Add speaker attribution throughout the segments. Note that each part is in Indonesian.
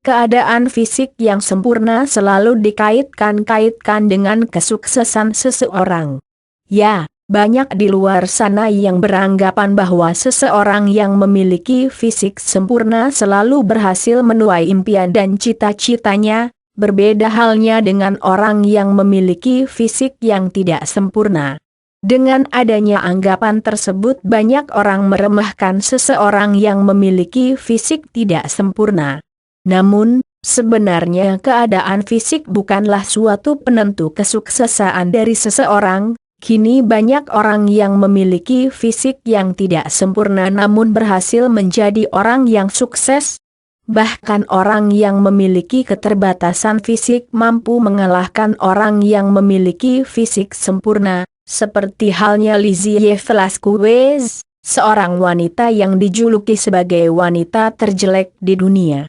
Speaker 1: keadaan fisik yang sempurna selalu dikait-kaitkan dengan kesuksesan seseorang. Ya, banyak di luar sana yang beranggapan bahwa seseorang yang memiliki fisik sempurna selalu berhasil menuai impian dan cita-citanya, berbeda halnya dengan orang yang memiliki fisik yang tidak sempurna. Dengan adanya anggapan tersebut banyak orang meremehkan seseorang yang memiliki fisik tidak sempurna. Namun, sebenarnya keadaan fisik bukanlah suatu penentu kesuksesan dari seseorang. Kini banyak orang yang memiliki fisik yang tidak sempurna namun berhasil menjadi orang yang sukses. Bahkan orang yang memiliki keterbatasan fisik mampu mengalahkan orang yang memiliki fisik sempurna, seperti halnya Lizzie Velasquez, seorang wanita yang dijuluki sebagai wanita terjelek di dunia.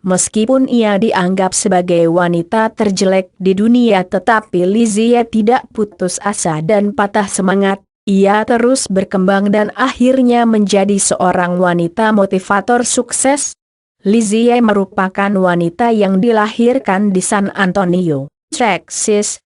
Speaker 1: Meskipun ia dianggap sebagai wanita terjelek di dunia tetapi Lizzie tidak putus asa dan patah semangat, ia terus berkembang dan akhirnya menjadi seorang wanita motivator sukses. Lizzie merupakan wanita yang dilahirkan di San Antonio, Texas.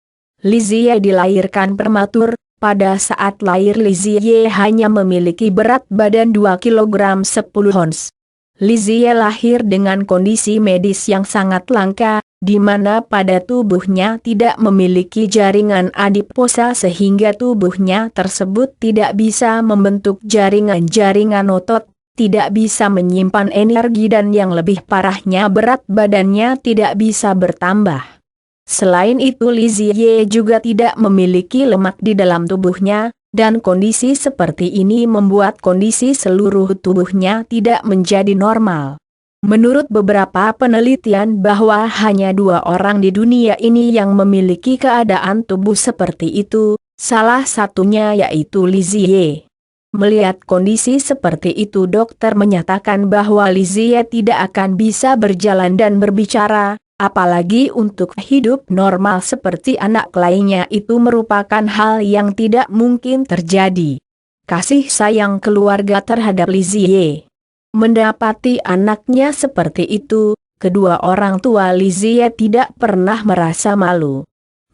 Speaker 1: Lizzie dilahirkan prematur, pada saat lahir Lizzie hanya memiliki berat badan 2 kg 10 ons. Lizzie lahir dengan kondisi medis yang sangat langka, di mana pada tubuhnya tidak memiliki jaringan adiposa sehingga tubuhnya tersebut tidak bisa membentuk jaringan-jaringan otot, tidak bisa menyimpan energi dan yang lebih parahnya berat badannya tidak bisa bertambah. Selain itu Lizzie juga tidak memiliki lemak di dalam tubuhnya. Dan kondisi seperti ini membuat kondisi seluruh tubuhnya tidak menjadi normal. Menurut beberapa penelitian bahwa hanya 2 orang di dunia ini yang memiliki keadaan tubuh seperti itu, salah satunya yaitu Lizzie. Melihat kondisi seperti itu dokter menyatakan bahwa Lizzie tidak akan bisa berjalan dan berbicara. Apalagi untuk hidup normal seperti anak lainnya itu merupakan hal yang tidak mungkin terjadi. Kasih sayang keluarga terhadap Lizzie. Mendapati anaknya seperti itu, kedua orang tua Lizzie tidak pernah merasa malu.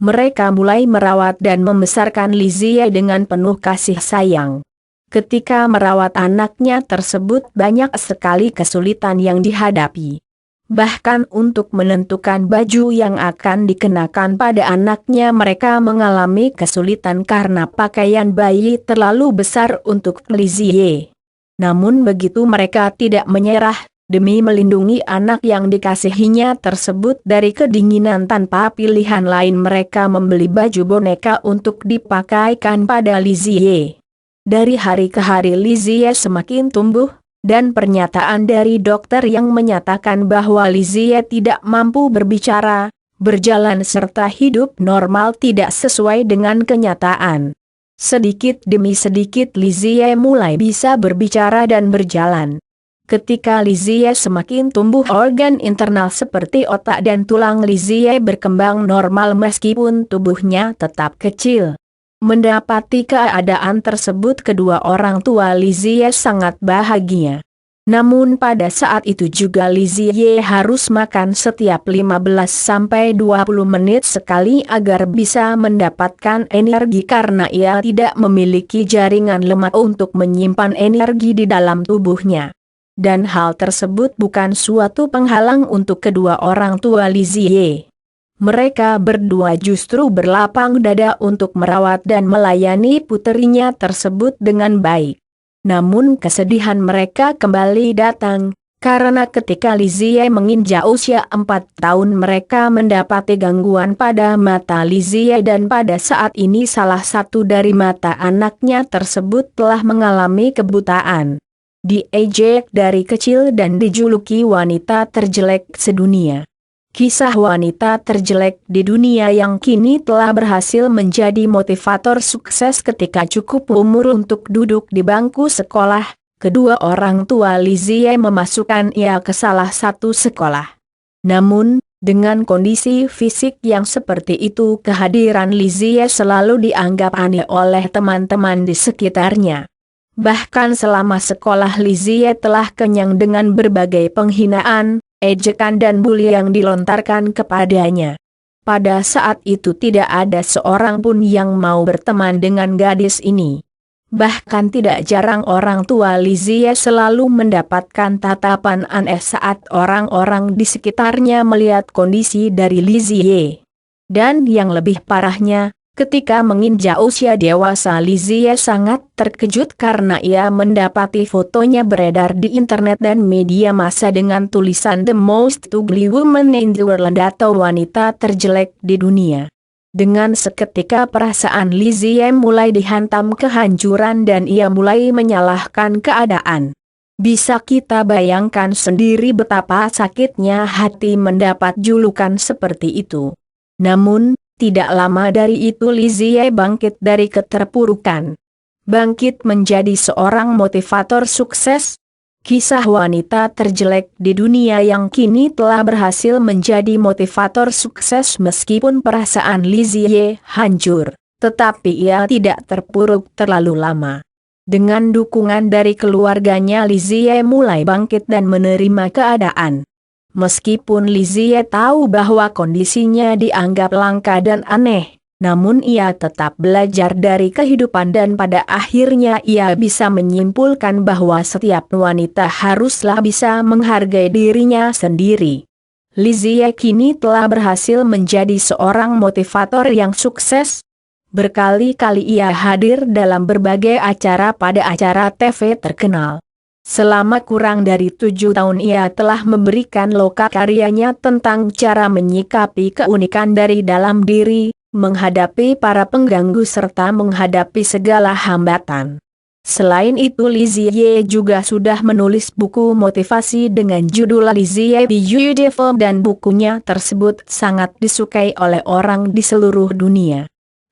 Speaker 1: Mereka mulai merawat dan membesarkan Lizzie dengan penuh kasih sayang. Ketika merawat anaknya tersebut banyak sekali kesulitan yang dihadapi. Bahkan untuk menentukan baju yang akan dikenakan pada anaknya mereka mengalami kesulitan karena pakaian bayi terlalu besar untuk Lizzie. Namun begitu mereka tidak menyerah, demi melindungi anak yang dikasihinya tersebut dari kedinginan tanpa pilihan lain mereka membeli baju boneka untuk dipakaikan pada Lizzie. Dari hari ke hari Lizzie semakin tumbuh. Dan pernyataan dari dokter yang menyatakan bahwa Lizzie tidak mampu berbicara, berjalan serta hidup normal tidak sesuai dengan kenyataan. Sedikit demi sedikit Lizzie mulai bisa berbicara dan berjalan. Ketika Lizzie semakin tumbuh organ internal seperti otak dan tulang Lizzie berkembang normal meskipun tubuhnya tetap kecil. Mendapati keadaan tersebut kedua orang tua Lizzie sangat bahagia. Namun pada saat itu juga Lizzie harus makan setiap 15-20 menit sekali agar bisa mendapatkan energi karena ia tidak memiliki jaringan lemak untuk menyimpan energi di dalam tubuhnya. Dan hal tersebut bukan suatu penghalang untuk kedua orang tua Lizzie. Mereka berdua justru berlapang dada untuk merawat dan melayani puterinya tersebut dengan baik. Namun kesedihan mereka kembali datang, karena ketika Lizzie menginjak usia 4 tahun mereka mendapati gangguan pada mata Lizzie dan pada saat ini salah satu dari mata anaknya tersebut telah mengalami kebutaan. Diejek dari kecil dan dijuluki wanita terjelek sedunia. Kisah wanita terjelek di dunia yang kini telah berhasil menjadi motivator sukses ketika cukup umur untuk duduk di bangku sekolah, kedua orang tua Lizzie memasukkan ia ke salah satu sekolah. Namun, dengan kondisi fisik yang seperti itu kehadiran Lizzie selalu dianggap aneh oleh teman-teman di sekitarnya. Bahkan selama sekolah Lizzie telah kenyang dengan berbagai penghinaan, ejekan dan bully yang dilontarkan kepadanya. Pada saat itu tidak ada seorang pun yang mau berteman dengan gadis ini. Bahkan tidak jarang orang tua Lizie selalu mendapatkan tatapan aneh saat orang-orang di sekitarnya melihat kondisi dari Lizie. Dan yang lebih parahnya, ketika menginjak usia dewasa Lizie sangat terkejut karena ia mendapati fotonya beredar di internet dan media massa dengan tulisan "The Most Ugly Woman in the World" atau wanita terjelek di dunia. Dengan seketika perasaan Lizie mulai dihantam kehancuran dan ia mulai menyalahkan keadaan. Bisa kita bayangkan sendiri betapa sakitnya hati mendapat julukan seperti itu. Namun, tidak lama dari itu Lizie bangkit dari keterpurukan. Bangkit menjadi seorang motivator sukses. Kisah wanita terjelek di dunia yang kini telah berhasil menjadi motivator sukses meskipun perasaan Lizie hancur. Tetapi ia tidak terpuruk terlalu lama. Dengan dukungan dari keluarganya Lizie mulai bangkit dan menerima keadaan. Meskipun Lizie tahu bahwa kondisinya dianggap langka dan aneh, namun ia tetap belajar dari kehidupan dan pada akhirnya ia bisa menyimpulkan bahwa setiap wanita haruslah bisa menghargai dirinya sendiri. Lizie kini telah berhasil menjadi seorang motivator yang sukses. Berkali-kali ia hadir dalam berbagai acara pada acara TV terkenal. Selama kurang dari 7 tahun ia telah memberikan loka-karyanya tentang cara menyikapi keunikan dari dalam diri, menghadapi para pengganggu serta menghadapi segala hambatan. Selain itu Lizie juga sudah menulis buku motivasi dengan judul Lizie Beautiful dan bukunya tersebut sangat disukai oleh orang di seluruh dunia.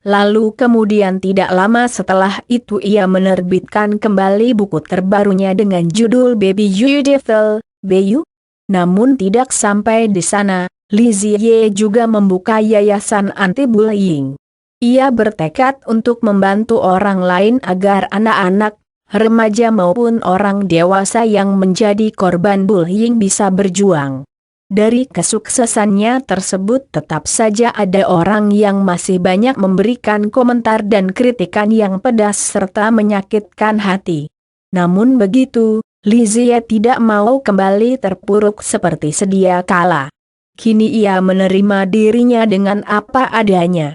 Speaker 1: Lalu kemudian tidak lama setelah itu ia menerbitkan kembali buku terbarunya dengan judul Baby Beautiful, Bayu. Namun tidak sampai di sana, Lizie juga membuka yayasan anti-bullying. Ia bertekad untuk membantu orang lain agar anak-anak, remaja maupun orang dewasa yang menjadi korban bullying bisa berjuang. Dari kesuksesannya tersebut tetap saja ada orang yang masih banyak memberikan komentar dan kritikan yang pedas serta menyakitkan hati. Namun begitu, Lizie tidak mau kembali terpuruk seperti sedia kala. Kini ia menerima dirinya dengan apa adanya.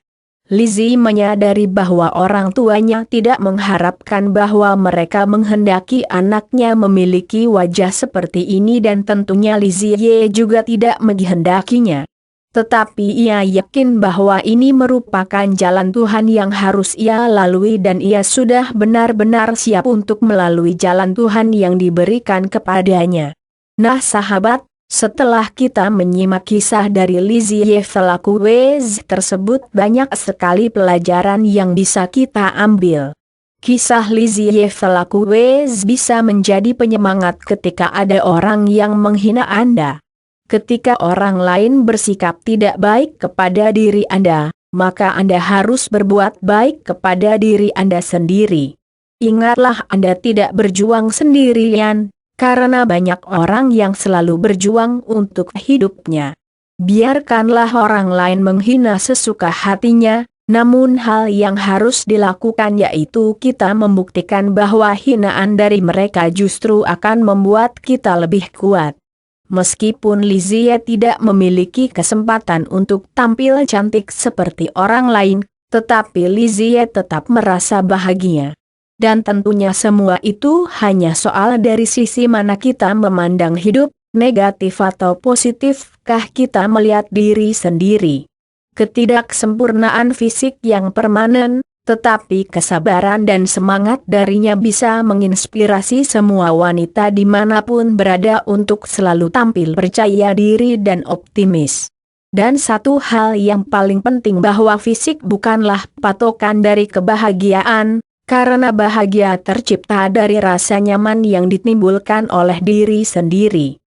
Speaker 1: Lizie menyadari bahwa orang tuanya tidak mengharapkan bahwa mereka menghendaki anaknya memiliki wajah seperti ini dan tentunya Lizie juga tidak menghendakinya. Tetapi ia yakin bahwa ini merupakan jalan Tuhan yang harus ia lalui dan ia sudah benar-benar siap untuk melalui jalan Tuhan yang diberikan kepadanya. Nah sahabat, setelah kita menyimak kisah dari Lizie selaku Wez tersebut banyak sekali pelajaran yang bisa kita ambil. Kisah Lizie selaku Wez bisa menjadi penyemangat ketika ada orang yang menghina Anda. Ketika orang lain bersikap tidak baik kepada diri Anda, maka Anda harus berbuat baik kepada diri Anda sendiri. Ingatlah Anda tidak berjuang sendirian. Karena banyak orang yang selalu berjuang untuk hidupnya. Biarkanlah orang lain menghina sesuka hatinya, namun hal yang harus dilakukan yaitu kita membuktikan bahwa hinaan dari mereka justru akan membuat kita lebih kuat. Meskipun Lizie tidak memiliki kesempatan untuk tampil cantik seperti orang lain, tetapi Lizie tetap merasa bahagia. Dan tentunya semua itu hanya soal dari sisi mana kita memandang hidup, negatif atau positifkah kita melihat diri sendiri. Ketidaksempurnaan fisik yang permanen, tetapi kesabaran dan semangat darinya bisa menginspirasi semua wanita dimanapun berada untuk selalu tampil percaya diri dan optimis. Dan satu hal yang paling penting bahwa fisik bukanlah patokan dari kebahagiaan, karena bahagia tercipta dari rasa nyaman yang ditimbulkan oleh diri sendiri.